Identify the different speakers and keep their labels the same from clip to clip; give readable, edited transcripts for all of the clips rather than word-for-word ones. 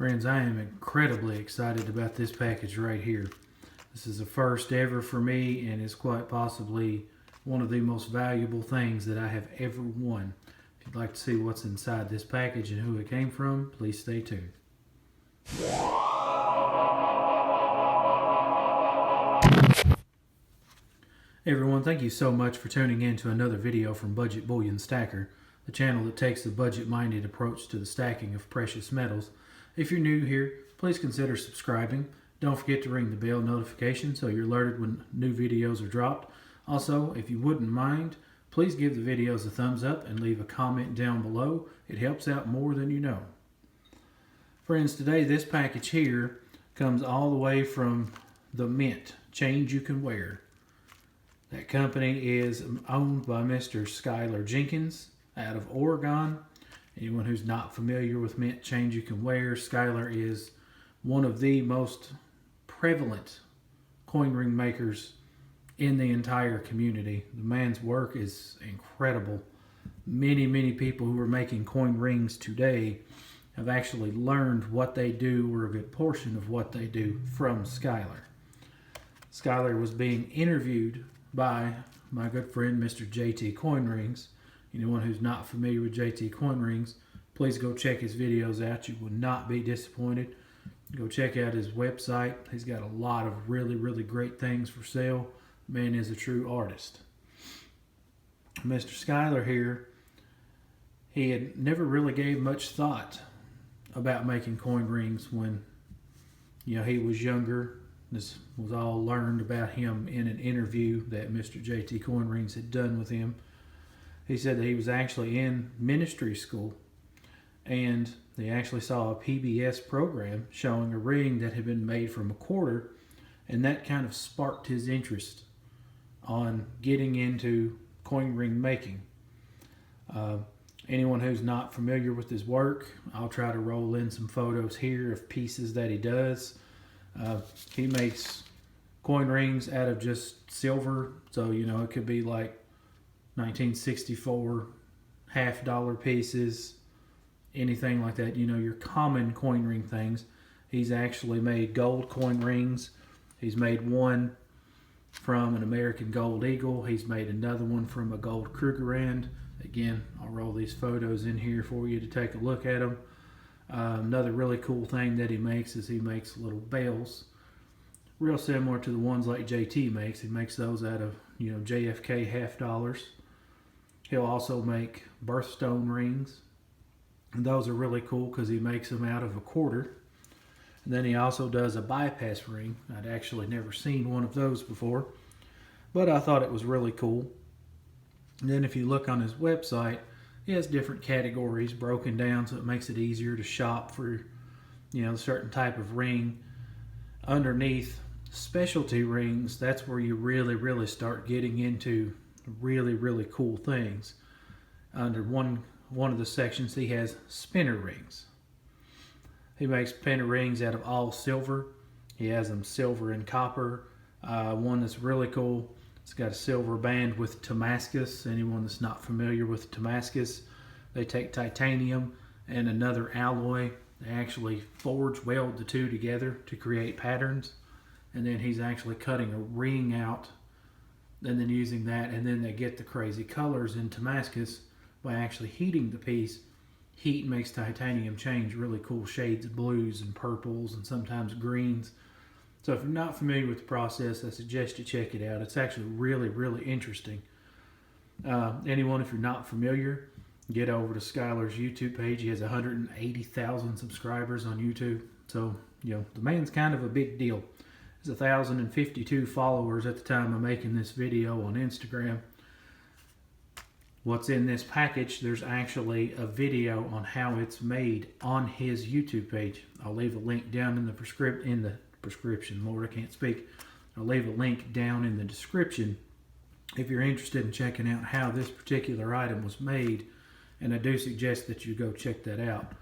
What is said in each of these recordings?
Speaker 1: Friends, I am incredibly excited about this package right here. This is the first ever for me, and it's quite possibly one of the most valuable things that I have ever won. If you'd like to see what's inside this package and who it came from, please stay tuned. Hey everyone, thank you so much for tuning in to another video from Budget Bullion Stacker, the channel that takes the budget-minded approach to the stacking of precious metals. If you're new here, please consider subscribing. Don't forget to ring the bell notification so you're alerted when new videos are dropped. Also, if you wouldn't mind, please give the videos a thumbs up and leave a comment down below. It helps out more than you know. Friends, today this package here comes all the way from the Mint, Change You Can Wear. That company is owned by Mr. Skyler Jenkins out of Oregon. Anyone who's not familiar with Mint Change You Can Wear, Skyler is one of the most prevalent coin ring makers in the entire community. The man's work is incredible. Many people who are making coin rings today have actually learned what they do, or a good portion of what they do, from Skyler. Skyler was being interviewed by my good friend Mr. JT Coin Rings. Anyone who's not familiar with JT Coin Rings, please go check his videos out. You will not be disappointed. Go check out his website. He's got a lot of really great things for sale. The man is a true artist. Mr. Skyler here, he had never really gave much thought about making coin rings when he was younger. This was all learned about him in an interview that Mr. JT Coin Rings had done with him. He said that he was actually in ministry school, and they actually saw a PBS program showing a ring that had been made from a quarter, and that kind of sparked his interest on getting into coin ring making. Anyone who's not familiar with his work, I'll try to roll in some photos here of pieces that he does. He makes coin rings out of just silver, so it could be like 1964 half-dollar pieces, anything like that, your common coin ring things. He's actually made gold coin rings. He's made one from an American gold eagle. He's made another one from a gold Krugerrand. Again, I'll roll these photos in here for you to take a look at them. Another really cool thing that he makes is he makes little bells, real similar to the ones like JT makes. He makes those out of JFK half dollars. He'll also make birthstone rings, and those are really cool because he makes them out of a quarter. And then he also does a bypass ring. I'd actually never seen one of those before, but I thought it was really cool. And then if you look on his website, he has different categories broken down so it makes it easier to shop for a certain type of ring. Underneath specialty rings, that's where you really start getting into really cool things. Under one of the sections, he has spinner rings. He makes spinner rings out of all silver. He has them silver and copper. One that's really cool, it's got a silver band with Damascus. Anyone that's not familiar with Damascus, they take titanium and another alloy. They actually forge weld the two together to create patterns, and then he's actually cutting a ring out and then using that, and then they get the crazy colors in Damascus by actually heating the piece. Heat makes titanium change really cool shades of blues and purples and sometimes greens. So if you're not familiar with the process, I suggest you check it out. It's actually really interesting. Anyone, if you're not familiar, get over to Skyler's YouTube page. He has 180,000 subscribers on YouTube. So, the man's kind of a big deal. He has 1,052 followers at the time of making this video on Instagram. What's in this package, there's actually a video on how it's made on his YouTube page. I'll leave a link down in the prescription. Lord, I can't speak. I'll leave a link down in the description if you're interested in checking out how this particular item was made, and I do suggest that you go check that out.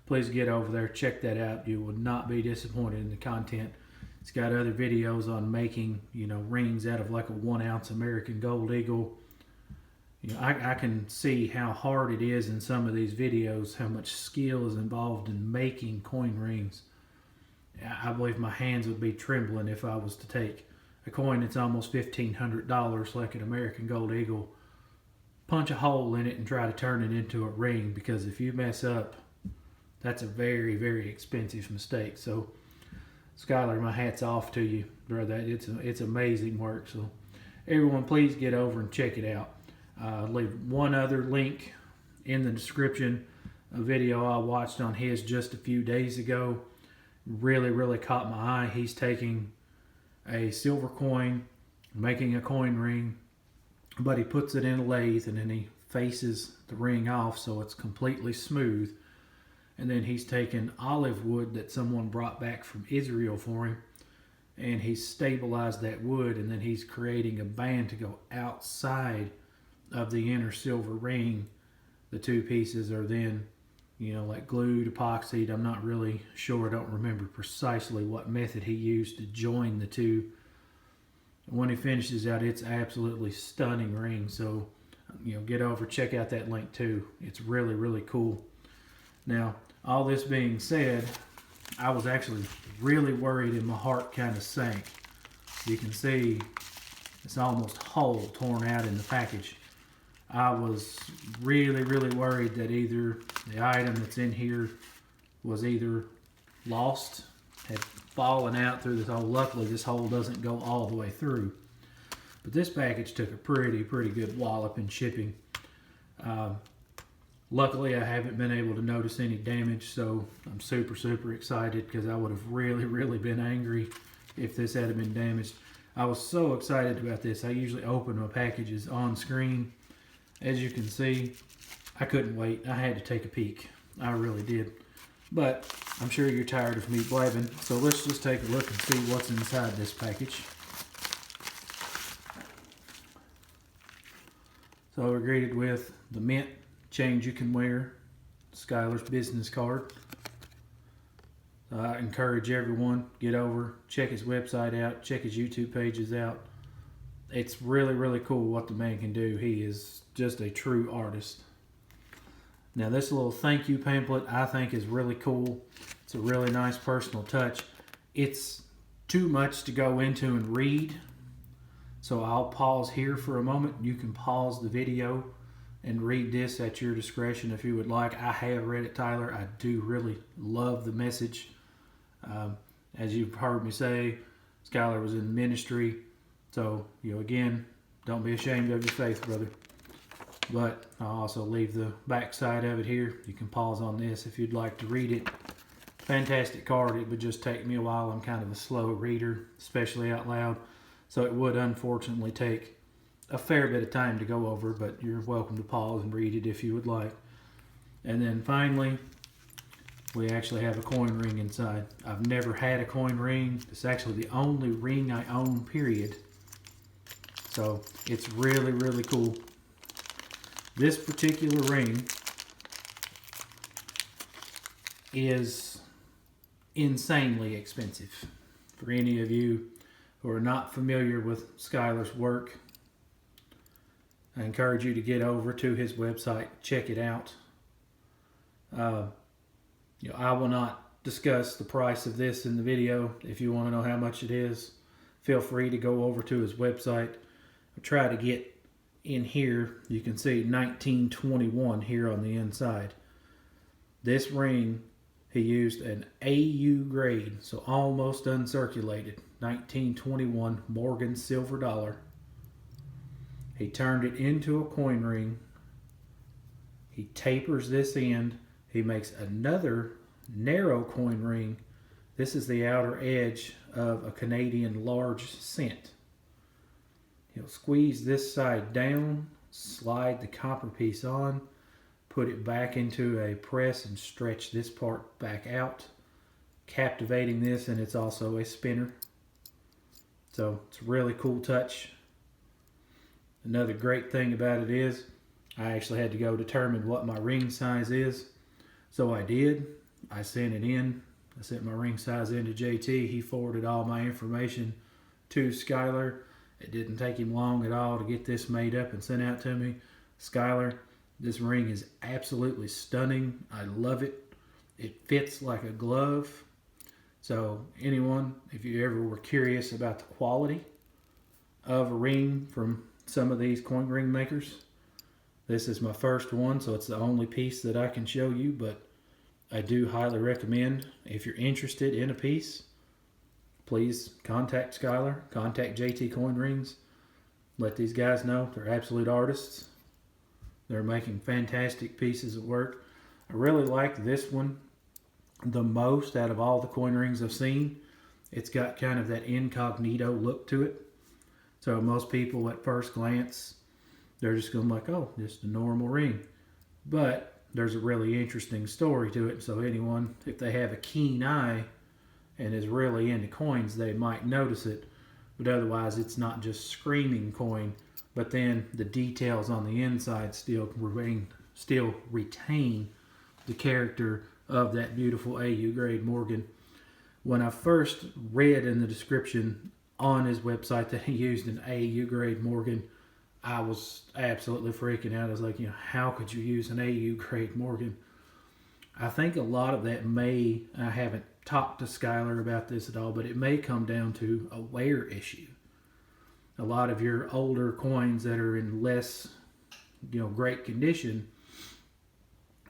Speaker 1: Please get over there, check that out. You will not be disappointed in the content. It's got other videos on making, rings out of like a 1 ounce American gold eagle. I can see how hard it is in some of these videos, how much skill is involved in making coin rings. I believe my hands would be trembling if I was to take a coin that's almost $1,500 like an American Gold Eagle, punch a hole in it and try to turn it into a ring, because if you mess up, that's a very, very expensive mistake. So Skyler, my hat's off to you, brother. It's amazing work. So everyone, please get over and check it out. I'll leave one other link in the description, a video I watched on his just a few days ago. Really, really caught my eye. He's taking a silver coin, making a coin ring, but he puts it in a lathe and then he faces the ring off so it's completely smooth. And then he's taken olive wood that someone brought back from Israel for him, and he's stabilized that wood, and then he's creating a band to go outside of the inner silver ring. The two pieces are then, like glued, epoxied. I'm not really sure. I don't remember precisely what method he used to join the two. When he finishes out, it's absolutely stunning ring. So, get over, check out that link too. It's really, really cool. Now, all this being said, I was actually really worried and my heart kind of sank. You can see it's almost whole, torn out in the package. I was really, really worried that either the item that's in here was either lost, had fallen out through this hole. Luckily, this hole doesn't go all the way through. But this package took a pretty good wallop in shipping. Luckily, I haven't been able to notice any damage, so I'm super excited, because I would have really been angry if this had been damaged. I was so excited about this. I usually open my packages on screen. As you can see, I couldn't wait. I had to take a peek. I really did. But I'm sure you're tired of me blabbing, so let's just take a look and see what's inside this package. So we're greeted with the mint change you can wear, Skyler's business card. I encourage everyone, get over, check his website out, check his YouTube pages out. It's really cool what the man can do. He is just a true artist. Now this little thank you pamphlet I think is really cool. It's a really nice personal touch. It's too much to go into and read, so I'll pause here for a moment. You can pause the video and read this at your discretion if you would like. I have read it, Tyler. I do really love the message. As you've heard me say, Skyler was in ministry. So, again, don't be ashamed of your faith, brother. But I'll also leave the back side of it here. You can pause on this if you'd like to read it. Fantastic card. It would just take me a while. I'm kind of a slow reader, especially out loud. So it would unfortunately take a fair bit of time to go over, but you're welcome to pause and read it if you would like. And then finally, we actually have a coin ring inside. I've never had a coin ring. It's actually the only ring I own, period. So it's really cool. This particular ring is insanely expensive. For any of you who are not familiar with Skyler's work, I encourage you to get over to his website, check it out. I will not discuss the price of this in the video. If you want to know how much it is, feel free to go over to his website. I'll try to get in here. You can see 1921 here on the inside. This ring, he used an AU grade, so almost uncirculated, 1921 Morgan silver dollar. He turned it into a coin ring. He tapers this end. He makes another narrow coin ring. This is the outer edge of a Canadian large cent. He'll squeeze this side down, slide the copper piece on, put it back into a press and stretch this part back out, captivating this, and it's also a spinner. So it's a really cool touch. Another great thing about it is I actually had to go determine what my ring size is. So I did. I sent it in. I sent my ring size in to JT. He forwarded all my information to Skyler. It didn't take him long at all to get this made up and sent out to me. Skyler, this ring is absolutely stunning. I love it. It fits like a glove. So anyone, if you ever were curious about the quality of a ring from some of these coin ring makers, this is my first one, so it's the only piece that I can show you, but I do highly recommend, if you're interested in a piece, please contact Skyler, contact JT Coin Rings. Let these guys know they're absolute artists. They're making fantastic pieces of work. I really like this one the most out of all the coin rings I've seen. It's got kind of that incognito look to it. So most people at first glance, they're just going like, oh, just a normal ring. But there's a really interesting story to it. So anyone, if they have a keen eye and is really into coins, they might notice it. But otherwise, it's not just screaming coin, but then the details on the inside still retain the character of that beautiful AU grade Morgan. When I first read in the description on his website that he used an AU grade Morgan, I was absolutely freaking out. I was like, how could you use an AU grade Morgan? I think a lot of that I haven't talked to Skyler about this at all, but it may come down to a wear issue. A lot of your older coins that are in less, great condition,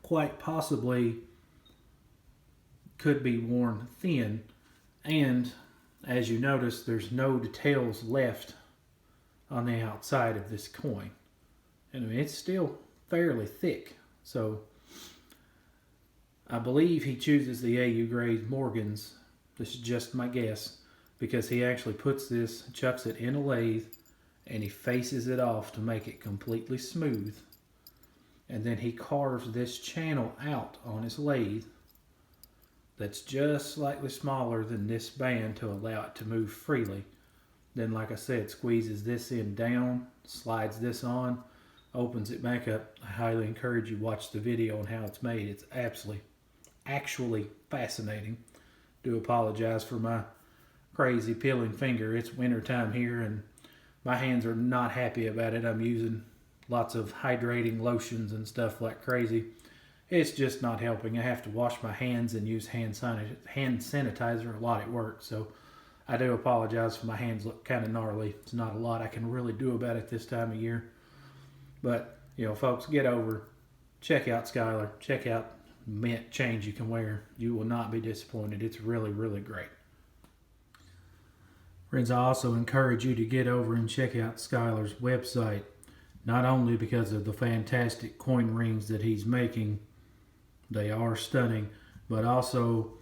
Speaker 1: quite possibly could be worn thin. And as you notice, there's no details left on the outside of this coin. And I mean, it's still fairly thick. So I believe he chooses the AU grade Morgans. This is just my guess, because he actually puts this, chucks it in a lathe, and he faces it off to make it completely smooth. And then he carves this channel out on his lathe that's just slightly smaller than this band to allow it to move freely. Then, like I said, squeezes this end down, slides this on, opens it back up. I highly encourage you to watch the video on how it's made. It's actually fascinating. Do apologize for my crazy peeling finger. It's winter time here and my hands are not happy about it. I'm using lots of hydrating lotions and stuff like crazy. It's just not helping. I have to wash my hands and use hand sanitizer a lot at work. So I do apologize if my hands look kind of gnarly. It's not a lot I can really do about it this time of year. But, folks, get over, check out Skyler, check out mint chains you can wear. You will not be disappointed. It's really, really great. Friends, I also encourage you to get over and check out Skyler's website, not only because of the fantastic coin rings that he's making, they are stunning, but also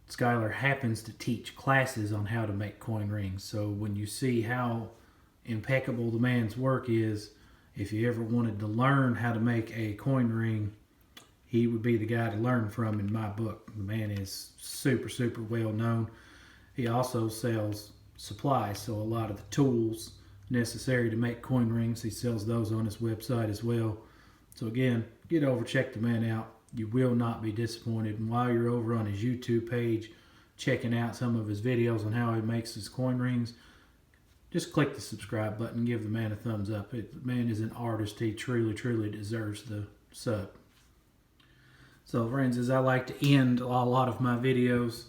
Speaker 1: Skyler happens to teach classes on how to make coin rings. So when you see how impeccable the man's work is, if you ever wanted to learn how to make a coin ring, he would be the guy to learn from in my book. The man is super, super well known. He also sells supplies, so a lot of the tools necessary to make coin rings, he sells those on his website as well. So again, get over, check the man out. You will not be disappointed. And while you're over on his YouTube page checking out some of his videos on how he makes his coin rings, just click the subscribe button and give the man a thumbs up. The man is an artist. He truly, truly deserves the sub. So friends, as I like to end a lot of my videos,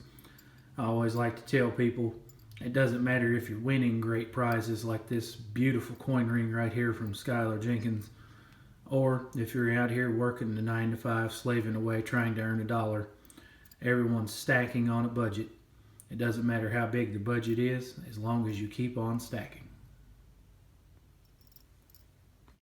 Speaker 1: I always like to tell people, it doesn't matter if you're winning great prizes like this beautiful coin ring right here from Skyler Jenkins, or if you're out here working the 9 to 5, slaving away, trying to earn $1. Everyone's stacking on a budget. It doesn't matter how big the budget is, as long as you keep on stacking.